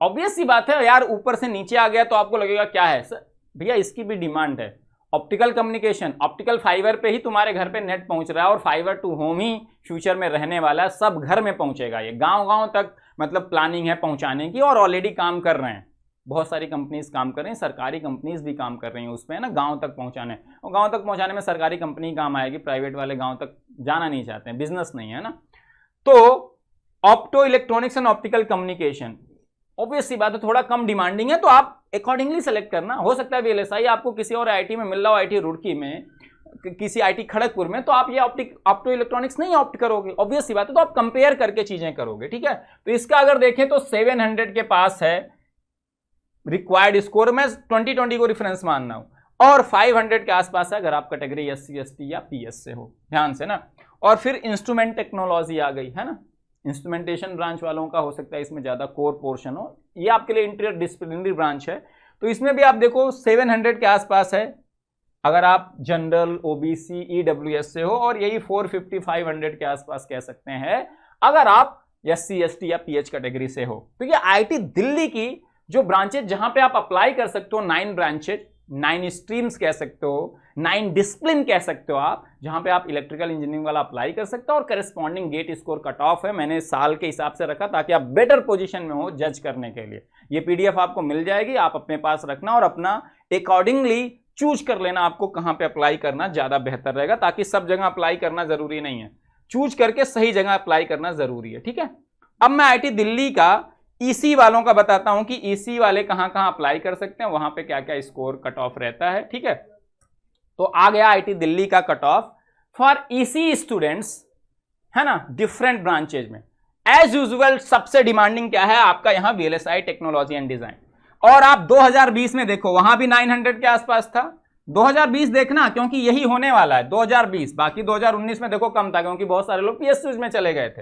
S1: ऑब्वियस सी बात है यार, ऊपर से नीचे आ गया तो आपको लगेगा क्या है सर, भैया इसकी भी डिमांड है। ऑप्टिकल कम्युनिकेशन, ऑप्टिकल फाइबर पे ही तुम्हारे घर पे नेट पहुंच रहा है, और फाइबर टू होम ही फ्यूचर में रहने वाला है। सब घर में पहुंचेगा, ये गांव गांव तक मतलब प्लानिंग है पहुंचाने की, और ऑलरेडी काम कर रहे हैं। बहुत सारी कंपनीज काम कर रही हैं, सरकारी कंपनीज भी काम कर रही हैं उसमें, है ना, गांव तक पहुंचाने। और गांव तक पहुंचाने में सरकारी कंपनी काम आएगी, प्राइवेट वाले गांव तक जाना नहीं चाहते हैं, बिजनेस नहीं है ना। तो opto electronics and optical communication obvious सी बात है, थोड़ा कम डिमांडिंग है, तो आप अकॉर्डिंगली सेलेक्ट करना। हो सकता है VLSI आपको किसी और IIT में मिल रहा हो, IIT रुड़की में, किसी IIT खड़गपुर में, तो आप ये ऑप्टो इलेक्ट्रॉनिक्स नहीं ऑप्ट करोगे, ऑब्वियस सी बात है। तो आप कंपेयर करके चीजें करोगे, ठीक है। तो इसका अगर देखें तो 700 के पास है रिक्वायर्ड स्कोर, मैं 2020 को रेफरेंस मान रहा हूं, और 500 के आसपास है अगर आप कैटेगरी SC ST या PS से हो, ध्यान से ना। और फिर इंस्ट्रूमेंट टेक्नोलॉजी आ गई, है ना। इंस्ट्रूमेंटेशन ब्रांच वालों का हो सकता है इसमें ज्यादा कोर पोर्शन हो, ये आपके लिए इंटर डिसिप्लिनरी ब्रांच है। तो इसमें भी आप देखो 700 के आसपास है अगर आप जनरल, OBC, EWS से हो, और यही 450-500 के आसपास कह सकते हैं अगर आप SC ST या PH कैटेगरी से हो। तो ये IIT दिल्ली की जो ब्रांचेज जहां पे आप अप्लाई कर सकते हो, 9 ब्रांचेज, 9 स्ट्रीम्स कह सकते हो, 9 डिसिप्लिन कह सकते हो आप, जहां पे आप इलेक्ट्रिकल इंजीनियरिंग वाला अप्लाई कर सकते हो। और corresponding GATE score cut off है, मैंने साल के हिसाब से रखा ताकि आप बेटर पोजीशन में हो जज करने के लिए। ये PDF आपको मिल जाएगी, आप अपने पास रखना और अपना अकॉर्डिंगली चूज कर लेना आपको कहां पे अप्लाई करना ज्यादा बेहतर रहेगा, ताकि सब जगह अप्लाई करना जरूरी नहीं है, चूज करके सही जगह अप्लाई करना जरूरी है, ठीक है। अब मैं IIT दिल्ली का EC वालों का बताता हूं कि EC वाले कहां कहां अप्लाई कर सकते हैं, वहां पे क्या क्या स्कोर कट ऑफ रहता है, ठीक है। तो आ गया IIT दिल्ली का cut off for EC students, है ना, डिफरेंट ब्रांचेज में। एज यूजुअल सबसे डिमांडिंग क्या है आपका यहां VLSI टेक्नोलॉजी एंड डिजाइन। और आप 2020 में देखो वहां भी 900 के आसपास था। 2020 देखना, क्योंकि यही होने वाला है 2020। बाकी 2019 में देखो कम था, क्योंकि बहुत सारे लोग PSUs में चले गए थे।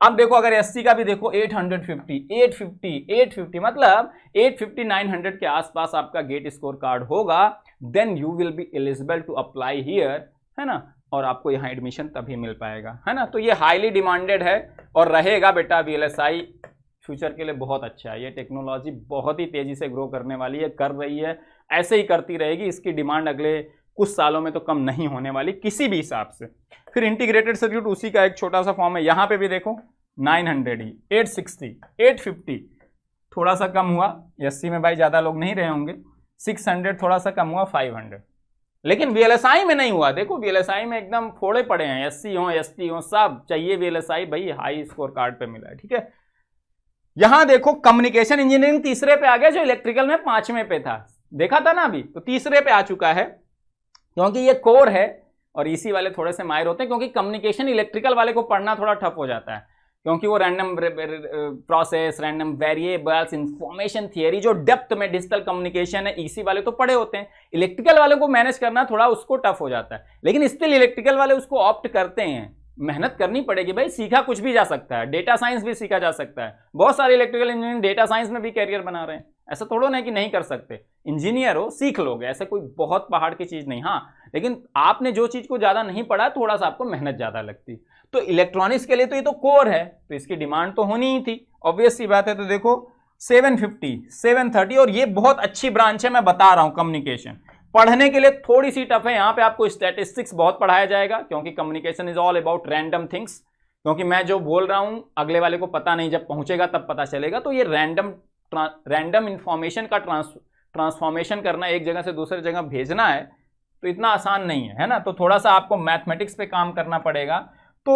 S1: अब देखो अगर SC का भी देखो 850, 850, मतलब 850, 900 के आसपास आपका गेट स्कोर कार्ड होगा, then you will be eligible to apply here, है ना, और आपको यहाँ एडमिशन तभी मिल पाएगा, है ना। तो ये हाईली डिमांडेड है और रहेगा बेटा VLSI फ्यूचर के लिए बहुत अच्छा है। ये टेक्नोलॉजी बहुत ही तेज़ी से ग्रो करने वाली है, कर रही है, ऐसे ही करती रहेगी। इसकी डिमांड अगले कुछ सालों में तो कम नहीं होने वाली किसी भी हिसाब से। फिर इंटीग्रेटेड सर्किट उसी का एक छोटा सा फॉर्म है। यहाँ पे भी देखो 900 ही, 860, 850 थोड़ा सा कम हुआ, 80 में भाई ज़्यादा लोग नहीं रहे होंगे, 600 थोड़ा सा कम हुआ, 500। लेकिन VLSI में नहीं हुआ। देखो VLSI में एकदम फोड़े पड़े हैं, SC हो ST हो सब चाहिए VLSI भाई, हाई स्कोर कार्ड पे मिला है, ठीक है। यहां देखो कम्युनिकेशन इंजीनियरिंग तीसरे पे आ गया, जो इलेक्ट्रिकल में 5वें पे था, देखा था ना अभी, तो तीसरे पे आ चुका है, क्योंकि ये कोर है और इसी वाले थोड़े से माहिर होते हैं, क्योंकि कम्युनिकेशन इलेक्ट्रिकल वाले को पढ़ना थोड़ा टफ हो जाता है, क्योंकि वो random process, random variables, information theory, जो डेप्थ में डिजिटल कम्युनिकेशन है, इसी वाले तो पढ़े होते हैं। इलेक्ट्रिकल वाले को मैनेज करना थोड़ा उसको टफ हो जाता है, लेकिन स्टिल इलेक्ट्रिकल वाले उसको ऑप्ट करते हैं। मेहनत करनी पड़ेगी भाई, सीखा कुछ भी जा सकता है, डेटा साइंस भी सीखा जा सकता है। बहुत सारे इलेक्ट्रिकल इंजीनियर डेटा साइंस में भी कैरियर बना रहे हैं, ऐसा थोड़ा ना कि नहीं कर सकते। इंजीनियर हो सीख लोगे, ऐसे कोई बहुत पहाड़ की चीज नहीं। हाँ, लेकिन आपने जो चीज को ज्यादा नहीं पढ़ा, थोड़ा सा आपको मेहनत ज्यादा लगती। तो इलेक्ट्रॉनिक्स के लिए तो ये तो कोर है, तो इसकी डिमांड तो होनी ही थी, ऑब्वियस सी बात है। तो देखो 750, 730, और ये बहुत अच्छी ब्रांच है, मैं बता रहा हूं। कम्युनिकेशन पढ़ने के लिए थोड़ी सी टफ है, यहां पे आपको स्टैटिस्टिक्स बहुत पढ़ाया जाएगा, क्योंकि communication is all about random things. क्योंकि मैं जो बोल रहा हूं अगले वाले को पता नहीं, जब पहुंचेगा तब पता चलेगा। तो ये रैंडम इंफॉर्मेशन का ट्रांसफॉर्मेशन करना, एक जगह से दूसरी जगह भेजना है, तो इतना आसान नहीं है ना। तो थोड़ा सा आपको मैथमेटिक्स पे काम करना पड़ेगा। तो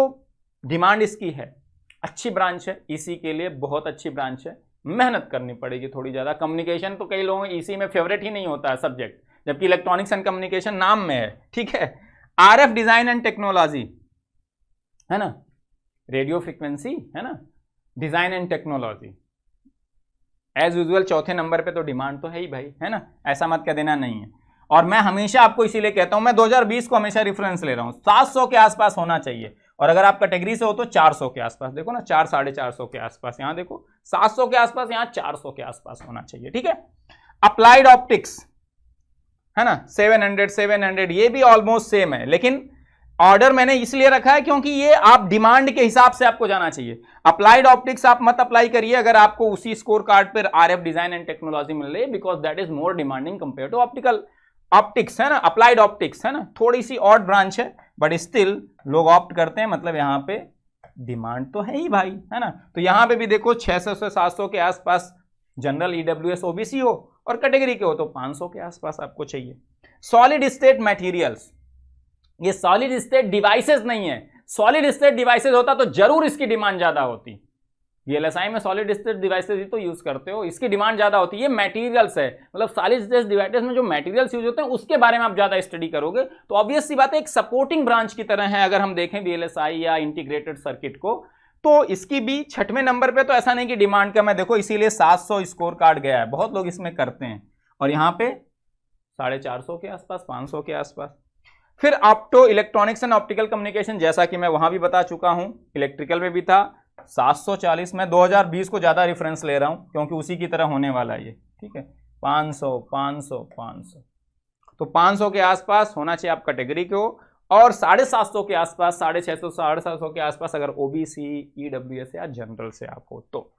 S1: डिमांड इसकी है, अच्छी ब्रांच है, इसी के लिए बहुत अच्छी ब्रांच है, मेहनत करनी पड़ेगी थोड़ी ज़्यादा। कम्युनिकेशन तो कई लोगों इसी में फेवरेट ही नहीं होता है सब्जेक्ट, जबकि इलेक्ट्रॉनिक्स एंड कम्युनिकेशन नाम में है, ठीक है। RF डिजाइन एंड टेक्नोलॉजी है ना, रेडियो फ्रीक्वेंसी है ना, design and technology as usual चौथे नंबर पे तो डिमांड तो है ही भाई, है ना, ऐसा मत कह देना नहीं है। और मैं हमेशा आपको इसीलिए कहता हूं, मैं 2020 को हमेशा रेफरेंस ले रहा हूं, 700 के आसपास होना चाहिए। और अगर आप कैटेगरी से हो तो 400 के आसपास, देखो ना 400 साढ़े 400 के आसपास, यहां देखो 700 के आसपास, यहां 400 के आसपास होना चाहिए, ठीक है। अप्लाइड ऑप्टिक्स है ना, 700, ये भी ऑलमोस्ट सेम है, लेकिन ऑर्डर मैंने इसलिए रखा है क्योंकि ये आप डिमांड के हिसाब से आपको जाना चाहिए। अप्लाइड ऑप्टिक्स आप मत अप्लाई करिए अगर आपको उसी स्कोर कार्ड पर RF डिजाइन एंड टेक्नोलॉजी मिल रही है, because that is more demanding compare to optical optics, है ना। अप्लाइड ऑप्टिक्स है ना, थोड़ी सी ऑड ब्रांच है, बट स्टिल लोग ऑप्ट करते हैं, मतलब यहां पे डिमांड तो है ही भाई, है ना। तो यहां पे भी देखो 600 से 700 के आसपास जनरल, EWS OBC हो, और कैटेगरी के हो तो 500 के आसपास आपको चाहिए। सॉलिड स्टेट मटेरियल्स, ये सॉलिड स्टेट डिवाइसेस नहीं है। सॉलिड स्टेट डिवाइसेस होता तो जरूर इसकी डिमांड ज्यादा होती। VLSI में सॉलिड स्टेट डिवाइसेस ही तो यूज करते हो, इसकी डिमांड ज्यादा होती है। ये मटेरियल्स है, मतलब सॉलिड स्टेट डिवाइसेस में जो मटेरियल्स यूज होते हैं उसके बारे में आप ज्यादा स्टडी करोगे, तो ऑब्वियस सी बात है एक सपोर्टिंग ब्रांच की तरह है। अगर हम देखें VLSI या इंटीग्रेटेड सर्किट को, तो इसकी भी 6वें नंबर पे, तो ऐसा नहीं कि डिमांड कम है, देखो इसीलिए 700 स्कोर कार्ड गया है, बहुत लोग इसमें करते हैं। और यहाँ पे 450 के आसपास, 500 के आसपास। फिर opto electronics and optical communication, जैसा कि मैं वहां भी बता चुका हूं, इलेक्ट्रिकल में भी था 740 में। 2020 को ज्यादा रेफरेंस ले रहा हूं क्योंकि उसी की तरह होने वाला है ये, ठीक है। 500, 500, 500, तो 500 के आसपास होना चाहिए आप कैटेगरी के हो, और 750 के आसपास, 650, 750 के आसपास अगर OBC, EWS या जनरल से आप हो तो,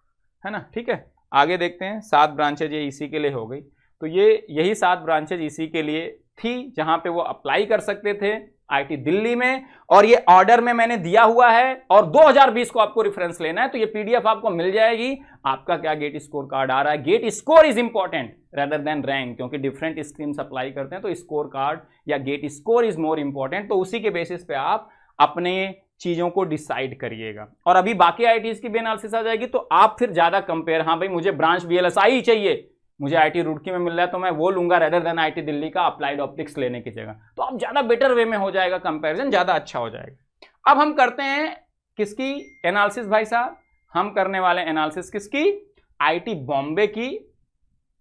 S1: है ना, ठीक है। आगे देखते हैं, 7 ब्रांचेज ये इसी के लिए हो गई। तो ये यही 7 ब्रांचेज इसी के लिए थी जहां पे वो अप्लाई कर सकते थे IIT दिल्ली में, और ये ऑर्डर में मैंने दिया हुआ है। और 2020 को आपको रेफरेंस लेना है, तो ये PDF आपको मिल जाएगी। आपका क्या गेट स्कोर कार्ड आ रहा है, GATE score is important rather than rank, क्योंकि डिफरेंट स्ट्रीम्स अप्लाई करते हैं, तो स्कोर कार्ड या GATE score is more important. तो उसी के बेसिस पे आप अपने चीजों को डिसाइड करिएगा। और अभी बाकी IITs की भी एनालिसिस आ जाएगी, तो आप फिर ज्यादा कंपेयर, हाँ भाई मुझे ब्रांच VLSI ही चाहिए, मुझे IIT रुड़की में मिल रहा है तो मैं वो लूंगा रेदर देन IIT दिल्ली का अप्लाइड ऑप्टिक्स लेने की जगह, तो आप ज्यादा बेटर वे में हो जाएगा, कंपैरिजन ज्यादा अच्छा हो जाएगा। अब हम करते हैं किसकी एनालिसिस भाई साहब, हम करने वाले एनालिसिस किसकी, IIT बॉम्बे की।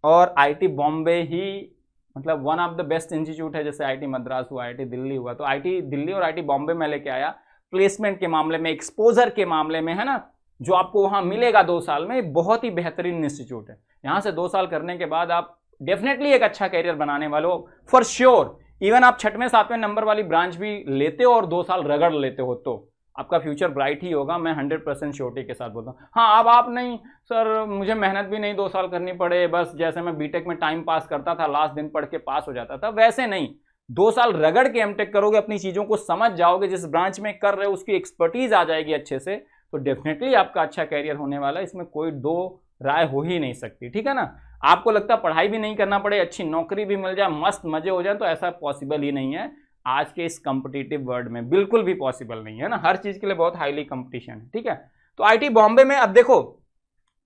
S1: और IIT बॉम्बे ही मतलब one of the best institute है, जैसे IIT मद्रास हुआ, IIT दिल्ली हुआ, तो IIT दिल्ली और IIT बॉम्बे में लेके आया प्लेसमेंट के मामले में, एक्सपोजर के मामले में, है ना, जो आपको वहां मिलेगा 2 साल में। बहुत ही बेहतरीन इंस्टीट्यूट है, यहां से 2 साल करने के बाद आप डेफिनेटली एक अच्छा करियर बनाने वाले हो फॉर श्योर। इवन आप 6वें 7वें नंबर वाली ब्रांच भी लेते हो और 2 साल रगड़ लेते हो, तो आपका फ्यूचर ब्राइट ही होगा, मैं 100% श्योरिटी के साथ बोलता हूँ। हाँ, अब आप नहीं सर मुझे मेहनत भी नहीं 2 साल करनी पड़े, बस जैसे मैं बीटेक में टाइम पास करता था, लास्ट दिन पढ़ के पास हो जाता था, वैसे नहीं। 2 साल रगड़ के एमटेक करोगे, अपनी चीज़ों को समझ जाओगे, जिस ब्रांच में कर रहे हो उसकी एक्सपर्टीज आ जाएगी अच्छे से, तो डेफिनेटली आपका अच्छा कैरियर होने वाला है, इसमें कोई दो राय हो ही नहीं सकती। ठीक है ना। आपको लगता है पढ़ाई भी नहीं करना पड़े, अच्छी नौकरी भी मिल जाए, मस्त मजे हो जाए, तो ऐसा पॉसिबल ही नहीं है आज के इस कॉम्पिटिटिव वर्ल्ड में, बिल्कुल भी पॉसिबल नहीं है ना। हर चीज के लिए बहुत हाईली कंपटीशन है। ठीक है, तो आईटी बॉम्बे में अब देखो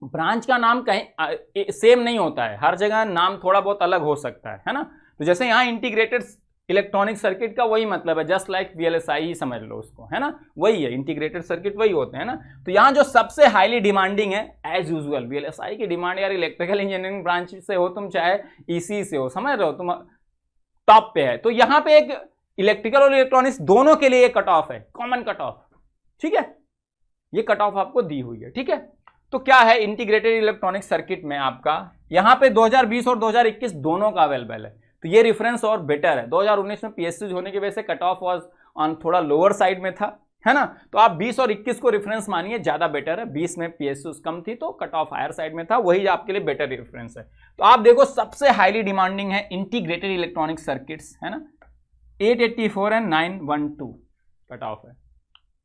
S1: ब्रांच का नाम कहीं सेम नहीं होता है, हर जगह नाम थोड़ा बहुत अलग हो सकता है ना। तो जैसे यहाँ इंटीग्रेटेड इलेक्ट्रॉनिक सर्किट का वही मतलब है, जस्ट लाइक वीएलएसआई ही समझ लो उसको, है ना, वही है, इंटीग्रेटेड सर्किट वही होते हैं ना। तो यहाँ जो सबसे हाईली डिमांडिंग है एज यूजुअल वीएलएसआई की डिमांड, यार इलेक्ट्रिकल इंजीनियरिंग ब्रांच से हो तुम, चाहे ईसी से हो, समझ रहे हो तुम, टॉप पे है। तो यहाँ पे एक इलेक्ट्रिकल और इलेक्ट्रॉनिक्स दोनों के लिए कट ऑफ है, कॉमन कट ऑफ। ठीक है, ये कट ऑफ आपको दी हुई है। ठीक है, तो क्या है इंटीग्रेटेड इलेक्ट्रॉनिक सर्किट में आपका यहां पे 2020 और 2021 दोनों का अवेलेबल है, तो ये रेफरेंस और बेटर है। 2019 में पीएसयू होने की वजह से कट ऑफ वाज ऑन थोड़ा लोअर साइड में था, है ना। तो आप 20 और 21 को रेफरेंस मानिए, ज्यादा बेटर है। 20 में पीएसयू कम थी तो कट ऑफ हायर साइड में था, वही आपके लिए बेटर रेफरेंस है। तो आप देखो सबसे हाईली डिमांडिंग है इंटीग्रेटेड इलेक्ट्रॉनिक सर्किट्स, है ना, 884 एंड 912 कट ऑफ है।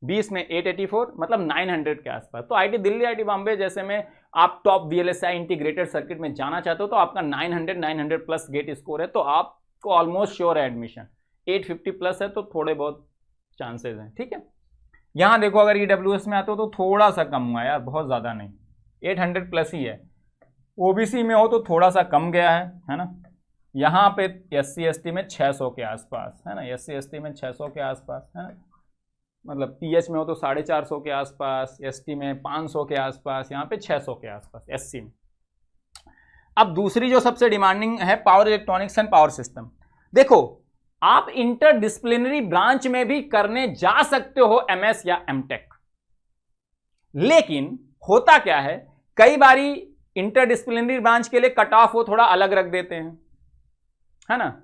S1: 20 में 884 मतलब 900 के आसपास। तो आईटी दिल्ली, आईटी बॉम्बे जैसे में आप टॉप वीएलएसआई इंटीग्रेटेड सर्किट में जाना चाहते हो तो आपका 900 प्लस गेट स्कोर है, तो आपको ऑलमोस्ट श्योर है एडमिशन। 850 प्लस है तो थोड़े बहुत चांसेस हैं। ठीक है, यहां देखो अगर ईडब्ल्यूएस में आते हो तो थोड़ा सा कम हुआ है यार, बहुत ज्यादा नहीं, 800 प्लस ही है। ओबीसी में हो तो थोड़ा सा कम गया है ना। यहाँ पे एससी एसटी में 600 के आसपास, है ना, एससी एसटी में 600 के आसपास, है ना, मतलब पीएच में हो तो 450 के आसपास, एसटी में 500 के आसपास, यहाँ पे 600 के आसपास एससी में। अब दूसरी जो सबसे डिमांडिंग है power electronics and power system. देखो आप इंटरडिसिप्लिनरी ब्रांच में भी करने जा सकते हो एमएस या एमटेक, लेकिन होता क्या है कई बारी इंटरडिसिप्लिनरी ब्रांच के लिए कट ऑफ वो थोड़ा अलग रख देते हैं, है ना।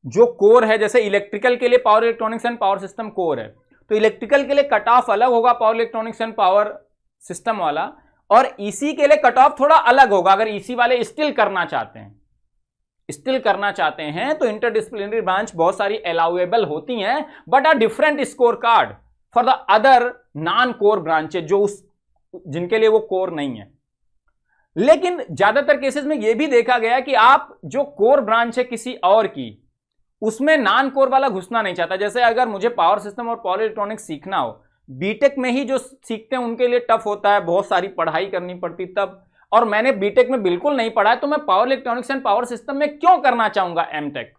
S1: जो कोर है, जैसे इलेक्ट्रिकल के लिए power electronics and power system core है, तो इलेक्ट्रिकल के लिए कट ऑफ अलग होगा power electronics and power system वाला, और ईसी के लिए कट ऑफ थोड़ा अलग होगा। अगर ईसी वाले स्टिल करना चाहते हैं तो इंटरडिसिप्लिनरी ब्रांच बहुत सारी अलाउएबल होती हैं, but are different score card for the other non core branches जो जिनके लिए वो कोर नहीं है। लेकिन ज्यादातर केसेस में यह भी देखा गया कि आप जो कोर ब्रांच है किसी और की, उसमें नॉन कोर वाला घुसना नहीं चाहता। जैसे अगर मुझे पावर सिस्टम और पावर इलेक्ट्रॉनिक्स सीखना हो, बीटेक में ही जो सीखते हैं उनके लिए टफ होता है, बहुत सारी पढ़ाई करनी पड़ती तब, और मैंने बीटेक में बिल्कुल नहीं पढ़ा है, तो मैं power electronics and power system में क्यों करना चाहूंगा एमटेक?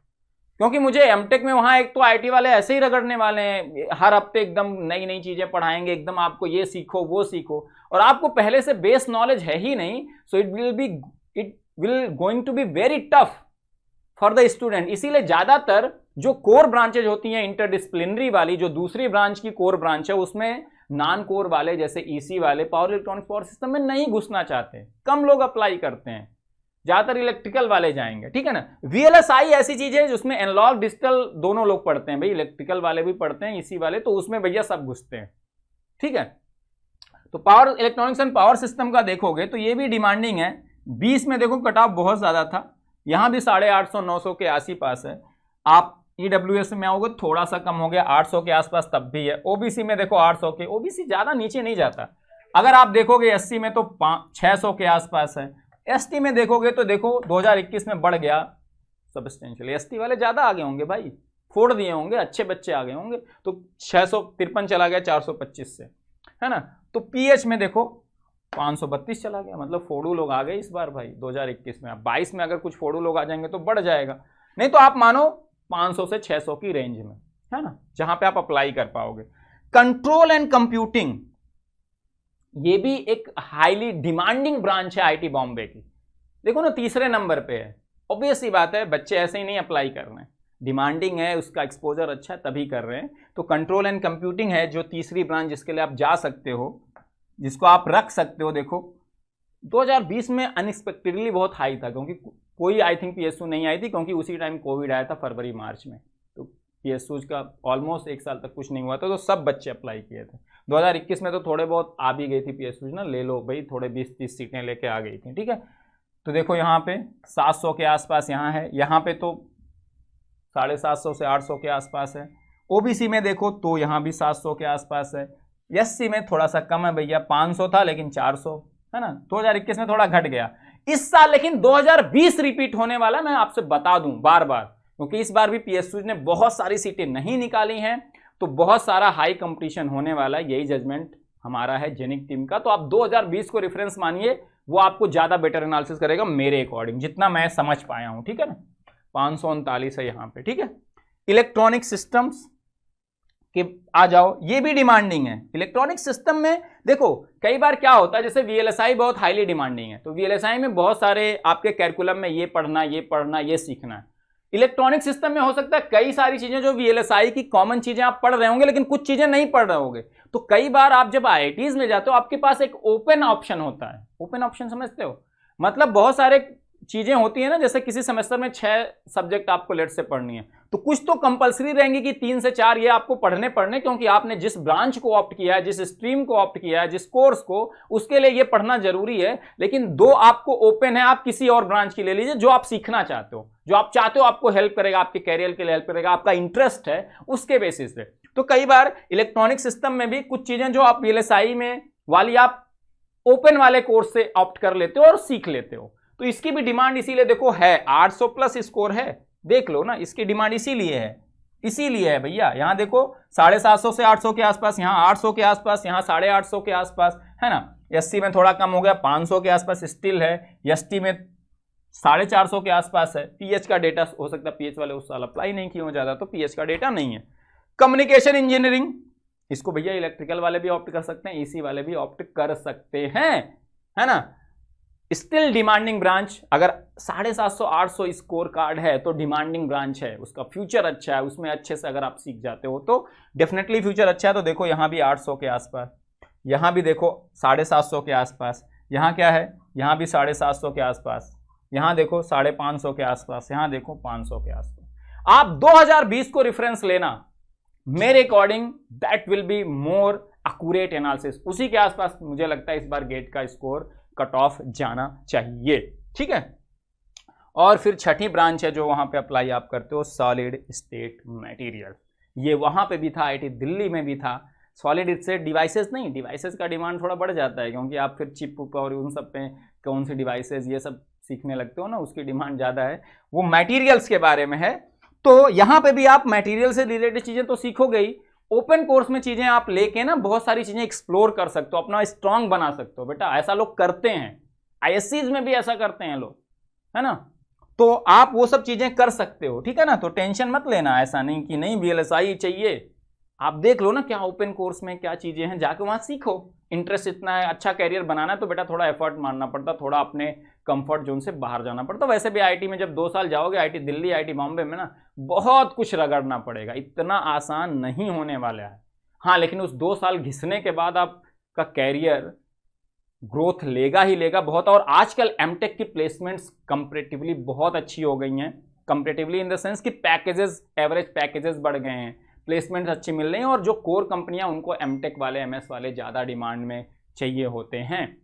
S1: क्योंकि मुझे एमटेक में वहां एक तो आईटी वाले ऐसे ही रगड़ने वाले हैं, हर हफ्ते एकदम नई नई चीजें पढ़ाएंगे, एकदम आपको ये सीखो वो सीखो, और आपको पहले से बेस नॉलेज है ही नहीं, so it will going to be very tough for the student. इसीलिए ज्यादातर जो कोर ब्रांचेज होती हैं इंटरडिसिप्लिनरी वाली, जो दूसरी ब्रांच की कोर ब्रांच है, उसमें नॉन कोर वाले जैसे ईसी वाले पावर इलेक्ट्रॉनिक्स पावर सिस्टम में नहीं घुसना चाहते, कम लोग अप्लाई करते हैं, ज्यादातर इलेक्ट्रिकल वाले जाएंगे। ठीक है ना। वीएलएसआई ऐसी चीज है जिसमें एनालॉग डिजिटल दोनों लोग पढ़ते हैं भाई, इलेक्ट्रिकल वाले भी पढ़ते हैं ईसी वाले, तो उसमें भैया सब घुसते हैं। ठीक है, तो power electronics and power system का देखोगे तो ये भी डिमांडिंग है। 20 में देखो कट ऑफ बहुत ज्यादा था, यहां भी 850-900 के आस ही पास है। आप ईडब्ल्यूएस में आओगे थोड़ा सा कम हो गया, 800 के आसपास तब भी है। ओबीसी में देखो 800 के, ओबीसी ज्यादा नीचे नहीं जाता। अगर आप देखोगे एससी में तो 600 के आसपास है। एसटी में देखोगे तो देखो 2021 में बढ़ गया सब्सटेंशियली, एसटी वाले ज्यादा आगे होंगे भाई, फोड़ दिए होंगे, अच्छे बच्चे आगे होंगे, तो 653 चला गया 425 से, है ना। तो पीएच में देखो 532 चला गया, मतलब फोड़ू लोग आ गए इस बार भाई 2021 में। अब 22 में अगर कुछ फोड़ू लोग आ जाएंगे तो बढ़ जाएगा, नहीं तो आप मानो 500 से 600 की रेंज में, है ना, जहां पे आप अप्लाई कर पाओगे। कंट्रोल एंड कंप्यूटिंग, ये भी एक हाईली डिमांडिंग ब्रांच है आईटी बॉम्बे की। देखो ना तीसरे नंबर पे है, ऑब्वियस सी बात है, बच्चे ऐसे ही नहीं अप्लाई कर रहे हैं, डिमांडिंग है, उसका एक्सपोजर अच्छा है तभी कर रहे हैं। तो कंट्रोल एंड कंप्यूटिंग है जो तीसरी ब्रांच जिसके लिए आप जा सकते हो, जिसको आप रख सकते हो। देखो 2020 में अनएक्सपेक्टेडली बहुत हाई था, क्योंकि कोई आई थिंक पीएसयू नहीं आई थी, क्योंकि उसी टाइम कोविड आया था फरवरी मार्च में, तो पीएसयूज का ऑलमोस्ट 1 साल तक कुछ नहीं हुआ था, तो सब बच्चे अप्लाई किए थे। 2021 में तो थोड़े बहुत आ भी गई थी पीएसयूज ना, ले लो भाई, थोड़े 20-30 सीटें लेके आ गई थी, ठीक है। तो देखो यहाँ पे 700 के आसपास यहाँ है, यहाँ पे तो 750 से 800 के आसपास है। ओबीसी में देखो तो यहाँ भी 700 के आसपास है। एससी में थोड़ा सा कम है भैया, 500 था लेकिन 400 है ना। 2021 में थोड़ा घट गया। इस साल लेकिन 2020 रिपीट होने वाला, मैं आपसे बता दूं बार बार, क्योंकि इस बार भी पीएसयू ने बहुत सारी सीटें नहीं निकाली हैं, तो बहुत सारा हाई कंपटीशन होने वाला है। यही जजमेंट हमारा है जेनिक टीम का। तो आप 2020 को रेफरेंस मानिए, वो आपको ज्यादा बेटर एनालिसिस करेगा मेरे अकॉर्डिंग, जितना मैं समझ पाया हूं, ठीक है ना। 539 है यहाँ पे, ठीक है। इलेक्ट्रॉनिक सिस्टम्स कि आ जाओ, ये भी डिमांडिंग है। इलेक्ट्रॉनिक सिस्टम में देखो कई बार क्या होता है, जैसे वीएलएसआई बहुत हाईली डिमांडिंग है, तो वीएलएसआई में बहुत सारे आपके कैरिकुलम में ये पढ़ना, ये सीखना है। इलेक्ट्रॉनिक सिस्टम में हो सकता है कई सारी चीजें जो वीएलएसआई की कॉमन चीजें आप पढ़ रहे होंगे, लेकिन कुछ चीजें नहीं पढ़ रहे होंगे। तो कई बार आप जब आईआईटीज में जाते हो, आपके पास एक ओपन ऑप्शन होता है। ओपन ऑप्शन समझते हो, मतलब बहुत सारे चीजें होती है ना, जैसे किसी सेमेस्टर में 6 सब्जेक्ट आपको लेट से पढ़नी है, तो कुछ तो कंपलसरी रहेंगे कि 3 से 4 ये आपको पढ़ने, क्योंकि आपने जिस ब्रांच को ऑप्ट किया है, जिस स्ट्रीम को ऑप्ट किया है, जिस कोर्स को, उसके लिए ये पढ़ना जरूरी है। लेकिन 2 आपको ओपन है, आप किसी और ब्रांच की ले लीजिए जो आप सीखना चाहते हो, जो आप चाहते हो आपको हेल्प करेगा, आपके कैरियर के लिए हेल्प करेगा, आपका इंटरेस्ट है उसके बेसिस पे। तो कई बार इलेक्ट्रॉनिक सिस्टम में भी कुछ चीजें जो आप वीएलएसआई में वाली आप ओपन वाले कोर्स से ऑप्ट कर लेते हो और सीख लेते हो। तो इसकी भी डिमांड इसीलिए देखो है, 800 प्लस स्कोर है, देख लो ना, इसकी डिमांड इसीलिए है भैया। यहां देखो 750 से 800 के आसपास, यहां 800 के आसपास, यहां 850 के आसपास, है ना। एससी में थोड़ा कम हो गया, 500 के आसपास स्टिल है। एसटी में 450 के आसपास है। पीएच का डेटा हो सकता है, पीएच वाले उस साल अप्लाई नहीं किए हो ज्यादा, तो पीएच का डेटा नहीं है। कम्युनिकेशन इंजीनियरिंग, इसको भैया इलेक्ट्रिकल वाले भी ऑप्ट कर सकते हैं, ईसी वाले भी ऑप्ट कर सकते हैं, है ना। स्टिल डिमांडिंग ब्रांच, अगर 750-800 स्कोर कार्ड है तो डिमांडिंग ब्रांच है, उसका फ्यूचर अच्छा है, उसमें अच्छे से अगर आप सीख जाते हो तो डेफिनेटली फ्यूचर अच्छा है। तो देखो यहाँ भी 800 के आसपास, यहाँ भी देखो 750 के आसपास, यहाँ क्या है, यहाँ भी 750 के आसपास, यहाँ देखो 550 के आसपास, यहाँ देखो 500 के आसपास। आप 2020 को रेफरेंस लेना, मेरे according that will be more accurate analysis. उसी के आसपास मुझे लगता है इस बार गेट का स्कोर कट ऑफ जाना चाहिए, ठीक है। और फिर छठी ब्रांच है जो वहां पे अप्लाई आप करते हो, सॉलिड स्टेट मटेरियल। ये वहां पे भी था, आईआईटी दिल्ली में भी था। सॉलिड स्टेट डिवाइसेस नहीं, डिवाइसेस का डिमांड थोड़ा बढ़ जाता है, क्योंकि आप फिर चिप और उन सब पे कौन सी डिवाइसेस ये सब सीखने लगते हो ना, उसकी डिमांड ज्यादा है। वो मटेरियल्स के बारे में है, तो यहां पे भी आप मटेरियल से रिलेटेड चीजें तो सीखोगे ही। ओपन कोर्स में चीजें आप लेके ना बहुत सारी चीजें एक्सप्लोर कर सकते हो, अपना स्ट्रांग बना सकते हो। बेटा ऐसा लोग करते हैं, आईएससीज में भी ऐसा करते हैं लोग, है ना। तो आप वो सब चीजें कर सकते हो, ठीक है ना। तो टेंशन मत लेना, ऐसा नहीं कि नहीं वीएलएसआई चाहिए। आप देख लो ना क्या ओपन कोर्स में क्या चीजें हैं, जाके वहां सीखो। इंटरेस्ट इतना है, अच्छा कैरियर बनाना है तो बेटा थोड़ा एफर्ट मारना पड़ता, थोड़ा अपने कंफर्ट जोन से बाहर जाना पड़ता। वैसे भी आईआईटी में जब 2 साल जाओगे, आईआईटी दिल्ली, आईआईटी बॉम्बे में ना, बहुत कुछ रगड़ना पड़ेगा, इतना आसान नहीं होने वाला है। हाँ, लेकिन उस 2 साल घिसने के बाद आपका कैरियर ग्रोथ लेगा ही लेगा बहुत। और आजकल एमटेक की प्लेसमेंट्स कंपैरेटिवली बहुत अच्छी हो गई हैं, कंपैरेटिवली इन द सेंस कि पैकेजेस, एवरेज पैकेजेस बढ़ गए हैं, प्लेसमेंट्स अच्छी मिल रही हैं, और जो कोर कंपनियां उनको एमटेक वाले, एमएस वाले ज़्यादा डिमांड में चाहिए होते हैं।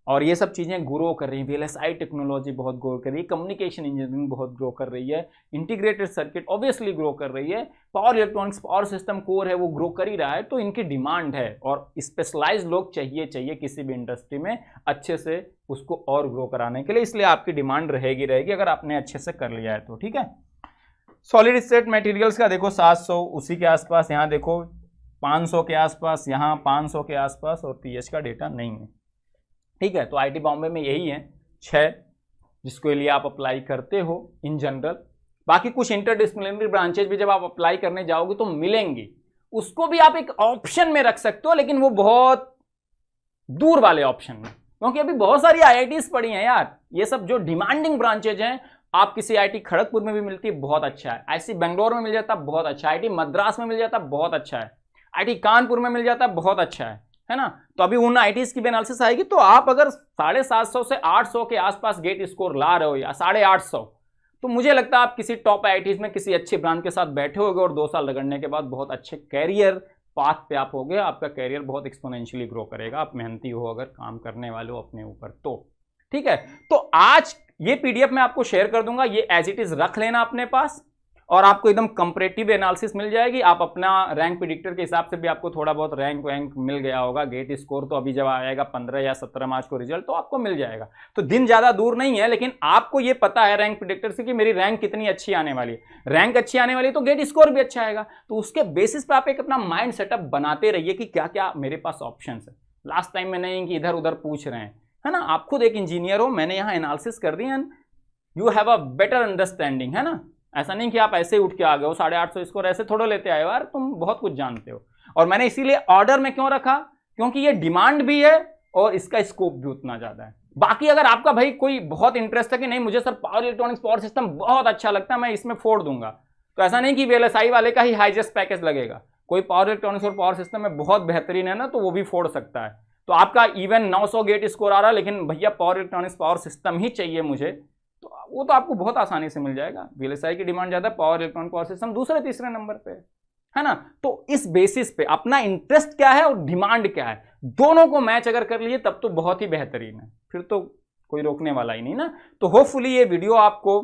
S1: और ये सब चीज़ें ग्रो कर रही हैं। वीएलएसआई टेक्नोलॉजी बहुत ग्रो कर रही है, कम्युनिकेशन इंजीनियरिंग बहुत ग्रो कर रही है, इंटीग्रेटेड सर्किट ऑब्वियसली ग्रो कर रही है, power electronics, power system core है वो ग्रो कर ही रहा है। तो इनकी डिमांड है, और स्पेशलाइज्ड लोग चाहिए किसी भी इंडस्ट्री में अच्छे से उसको और ग्रो कराने के लिए, इसलिए आपकी डिमांड रहेगी अगर आपने अच्छे से कर लिया है तो, ठीक है। सॉलिड स्टेट मटेरियल्स का देखो 700 उसी के आसपास, यहाँ देखो 500 के आसपास, यहाँ 500 के आसपास, और पीएच का डेटा नहीं है, ठीक है। तो आईआईटी बॉम्बे में यही है 6 जिसके लिए आप अप्लाई करते हो इन जनरल। बाकी कुछ इंटरडिसिप्लिनरी ब्रांचेज भी जब आप अप्लाई करने जाओगे तो मिलेंगी, उसको भी आप एक ऑप्शन में रख सकते हो, लेकिन वो बहुत दूर वाले ऑप्शन में, क्योंकि अभी बहुत सारी आईआईटीज पड़ी हैं यार। ये सब जो डिमांडिंग ब्रांचेज हैं, आप किसी आईआईटी खड़गपुर में भी मिलती है, बहुत अच्छा है। आईआईटी बेंगलोर में मिल जाता है, बहुत अच्छा है। आईआईटी मद्रास में मिल जाता है, बहुत अच्छा है। आईआईटी कानपुर में मिल जाता है, बहुत अच्छा है ना। तो अभी उन आईआईटीज की भी एनालिसिस आएगी। तो आप अगर 750 से 800 के आसपास गेट स्कोर ला रहे हो, या 850, तो मुझे लगता है आप किसी टॉप आईआईटीज में किसी अच्छे ब्रांच के साथ बैठे होगे और 2 साल रगड़ने के बाद बहुत अच्छे कैरियर पाथ पे आप होगे, आपका कैरियर बहुत एक्सपोनेंशियली ग्रो करेगा, आप मेहनती हो, अगर काम करने वाले हो अपने ऊपर तो। ठीक है, तो आज ये पीडीएफ मैं आपको शेयर कर दूंगा, ये एज इट इज रख लेना अपने पास, और आपको एकदम कंपैरेटिव एनालिसिस मिल जाएगी। आप अपना रैंक प्रेडिक्टर के हिसाब से भी आपको थोड़ा बहुत रैंक वैंक मिल गया होगा। गेट स्कोर तो अभी जब आएगा 15 या 17 मार्च को रिजल्ट, तो आपको मिल जाएगा। तो दिन ज़्यादा दूर नहीं है, लेकिन आपको ये पता है रैंक प्रेडिक्टर से कि मेरी रैंक कितनी अच्छी आने वाली है। रैंक अच्छी आने वाली है तो गेट स्कोर भी अच्छा आएगा। तो उसके बेसिस पर आप एक अपना माइंड सेटअप बनाते रहिए कि क्या क्या मेरे पास ऑप्शन है। लास्ट टाइम में नहीं कि इधर उधर पूछ रहे हैं, है ना। आप खुद एक इंजीनियर हो, मैंने यहाँ एनालिसिस कर दी and you have a better understanding, है ना। ऐसा नहीं कि आप ऐसे उठ के आ गए हो 850 स्कोर ऐसे थोड़ा लेते आए हो यार, तुम बहुत कुछ जानते हो। और मैंने इसीलिए ऑर्डर में क्यों रखा, क्योंकि ये डिमांड भी है और इसका स्कोप भी उतना ज्यादा है। बाकी अगर आपका भाई कोई बहुत इंटरेस्ट है कि नहीं मुझे sir power electronics power system बहुत अच्छा लगता है, मैं इसमें फोड़ दूंगा, तो ऐसा नहीं कि वीएलएसआई वाले का ही हाईएस्ट पैकेज लगेगा। कोई पावर इलेक्ट्रॉनिक्स और पावर सिस्टम में बहुत बेहतरीन है ना, तो वो भी फोड़ सकता है। तो आपका इवन 900 गेट स्कोर आ रहा है, लेकिन भैया पावर इलेक्ट्रॉनिक्स पावर सिस्टम ही चाहिए मुझे, तो वो तो आपको बहुत आसानी से मिल जाएगा। वीएलएसआई की डिमांड ज्यादा है, पावर इलेक्ट्रॉनिक पावर सिस्टम दूसरे तीसरे नंबर पे है ना। तो इस बेसिस पे अपना इंटरेस्ट क्या है और डिमांड क्या है, दोनों को मैच अगर कर लिए तब तो बहुत ही बेहतरीन है, फिर तो कोई रोकने वाला ही नहीं ना। तो होपफुली ये वीडियो आपको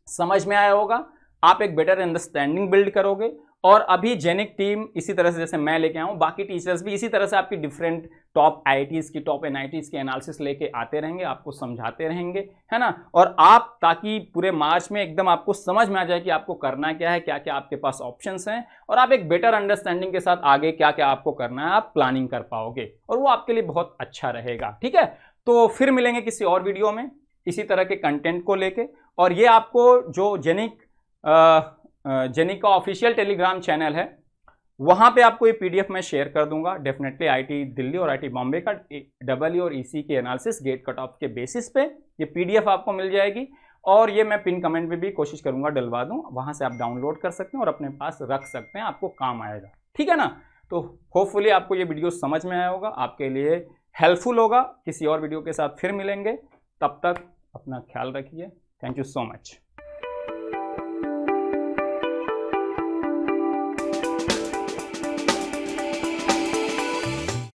S1: समझ में आया होगा, आप एक बेटर अंडरस्टैंडिंग बिल्ड करोगे। और अभी जेनिक टीम इसी तरह से जैसे मैं लेके आऊँ, बाकी टीचर्स भी इसी तरह से आपकी डिफरेंट टॉप आईआईटीज की टॉप एनआईटीज की एनालिसिस लेके आते रहेंगे, आपको समझाते रहेंगे, है ना। और आप ताकि पूरे मार्च में एकदम आपको समझ में आ जाए कि आपको करना क्या है, क्या क्या आपके पास ऑप्शंस हैं, और आप एक बेटर अंडरस्टैंडिंग के साथ आगे क्या क्या आपको करना है आप प्लानिंग कर पाओगे, और वो आपके लिए बहुत अच्छा रहेगा। ठीक है, तो फिर मिलेंगे किसी और वीडियो में इसी तरह के कंटेंट को लेके। और ये आपको जो जेनिक का ऑफिशियल टेलीग्राम चैनल है, वहां पे आपको ये पीडीएफ मैं शेयर कर दूंगा डेफिनेटली। आईटी दिल्ली और आईटी बॉम्बे का डबल और ईसी की एनालिसिस गेट कट ऑफ के बेसिस पे ये पीडीएफ आपको मिल जाएगी, और ये मैं पिन कमेंट में भी कोशिश करूंगा डलवा दूं, वहां से आप डाउनलोड कर सकते हैं और अपने पास रख सकते हैं, आपको काम आएगा। ठीक है ना। तो होपफुली आपको ये वीडियो समझ में आया होगा, आपके लिए हेल्पफुल होगा। किसी और वीडियो के साथ फिर मिलेंगे, तब तक अपना ख्याल रखिए। Thank you so much.